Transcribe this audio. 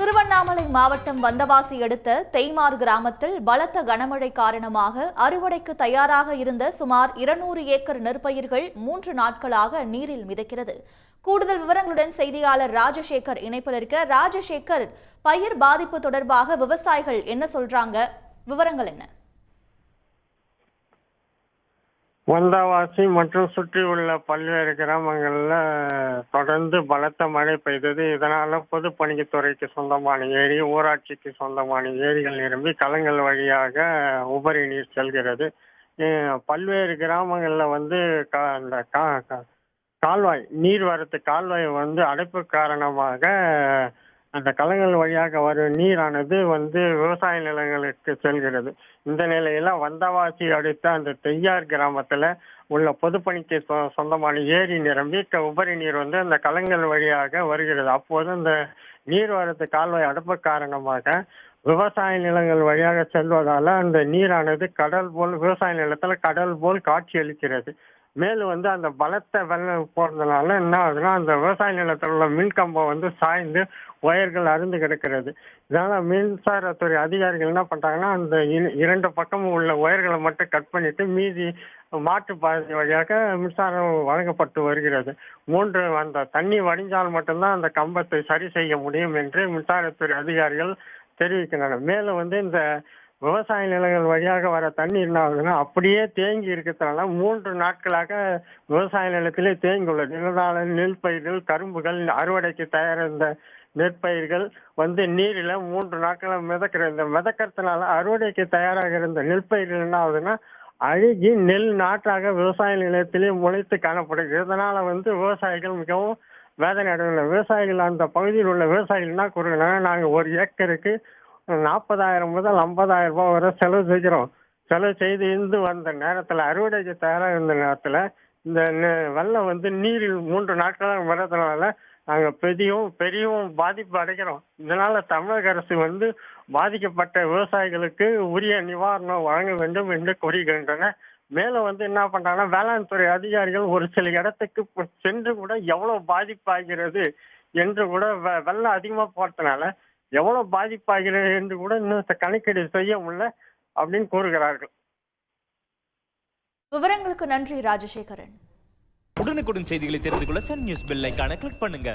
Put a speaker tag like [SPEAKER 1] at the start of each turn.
[SPEAKER 1] திருவண்ணாமலை மாவட்டம் வந்தவாசி அடுத்த தெய்மார் கிராமத்தில் பலத்த கனமழை காரணமாக அறுவடைக்கு தயாராக இருந்த சுமார் 200 ஏக்கர் நெற்பயிர்கள் 3 நாட்களாக நீரில் மிதக்கிறது. கூடுதல் விவரங்களுடன் செய்தியாளர் ராஜசேகர் இணைப்பில் இருக்கிற ராஜசேகர், பயிர் பாதிப்பு தொடர்பாக விவசாயிகள் என்ன சொல்றாங்க, விவரங்கள் என்ன?
[SPEAKER 2] வந்தவாசி மற்றும் சுற்றியுள்ள பல்வேறு கிராமங்கள்ல தொடர்ந்து பலத்த மழை பெய்தது. இதனால பொதுப்பணித்துறைக்கு சொந்தமான ஏரி, ஊராட்சிக்கு சொந்தமான ஏரிகள் நிரம்பி களங்கள் வழியாக உபரி நீர் செல்கிறது. பல்வேறு கிராமங்கள்ல வந்து அந்த கால்வாய் நீர்வரத்து கால்வாய் வந்து அடைப்பு காரணமாக அந்த களங்கள் வழியாக வரும் நீரானது வந்து விவசாய நிலங்களுக்கு செல்கிறது. இந்த நிலையில வந்தவாசி அடுத்த அந்த தெய்யார் கிராமத்துல உள்ள பொதுப்பணிக்கு சொந்தமான ஏரி நிரம்பி உபரி நீர் வந்து அந்த களங்கள் வழியாக வருகிறது. அப்போது அந்த நீர்வரத்து கால்வாய் அடைப்பு காரணமாக விவசாய நிலங்கள் வழியாக செல்வதால அந்த நீரானது கடல் போல் விவசாய நிலத்துல கடல் போல் காட்சி அளிக்கிறது. மேலும் வந்து அந்த பலத்த வெள்ளம் போறதுனால என்ன ஆகுதுன்னா, அந்த விவசாய நிலத்தில் உள்ள மின்கம்பம் வந்து சாய்ந்து ஒயர்கள் அருந்து கிடக்கிறது. இதனால மின்சாரத்துறை அதிகாரிகள் என்ன பண்றாங்கன்னா, அந்த 2 பக்கமும் உள்ள ஒயர்களை மட்டும் கட் பண்ணிட்டு மீதி மாற்று பாதை வழியாக மின்சாரம் வழங்கப்பட்டு வருகிறது. அந்த தண்ணி வடிஞ்சால் மட்டும்தான் அந்த கம்பத்தை சரி செய்ய முடியும் என்று மின்சாரத்துறை அதிகாரிகள் தெரிவிக்கின்றனர். மேலும் வந்து இந்த விவசாய நிலங்கள் வழியாக வர தண்ணீர் என்ன ஆகுதுன்னா, அப்படியே தேங்கி இருக்கிறதுனால 3 நாட்களாக விவசாய நிலத்திலே தேங்கி உள்ளது. இதனால நெல் பயிர்கள், கரும்புகள், அறுவடைக்கு தயார் இந்த நெற்பயிர்கள் வந்து நீரில் 3 நாட்கள் மிதக்கிறது. இந்த மிதக்கிறதுனால அறுவடைக்கு தயாராக இருந்த நெற்பயிர்கள் என்ன ஆகுதுன்னா அழுகி நெல் நாற்றாக விவசாய நிலத்திலே முளைத்து காணப்படுகிறது. இதனால வந்து விவசாயிகள் மிகவும் வேதனை அடைந்துள்ள விவசாயிகள் அந்த பகுதியில் உள்ள விவசாயிகள் என்ன கூறுகிறாங்க, நாங்கள் 1 ஏக்கருக்கு 40,000 முதல் 50,000 ரூபாய் வரை செலவு செய்கிறோம். செலவு செய்து இருந்து வந்த நேரத்தில் அறுவடைக்கு தயாராக இருந்த நேரத்தில் இந்த வெள்ளம் வந்து நீரில் 3 நாட்களாக வரதுனால நாங்கள் பெரிய பாதிப்பு அடைகிறோம். இதனால தமிழக அரசு வந்து பாதிக்கப்பட்ட விவசாயிகளுக்கு உரிய நிவாரணம் வழங்க வேண்டும் என்று கோருகின்றன. மேலும் வந்து என்ன பண்றாங்கன்னா, வேளாண் துறை அதிகாரிகள் ஒரு சில இடத்துக்கு சென்று கூட எவ்வளவு பாதிப்பாகிறது என்று கூட வெள்ளம் அதிகமா போறதுனால எவ்வளவு பாதிப்பாகிறது என்று கூட இன்னும் கணக்கீடு செய்ய முடியல அப்படின்னு கூறுகிறார்கள்.
[SPEAKER 1] விவரங்களுக்கு நன்றி ராஜசேகரன்.
[SPEAKER 3] உடனுக்குடன் செய்திகளை தெரிந்து கொள்ள சன் நியூஸ் பெல் ஐகானை கிளிக் பண்ணுங்க.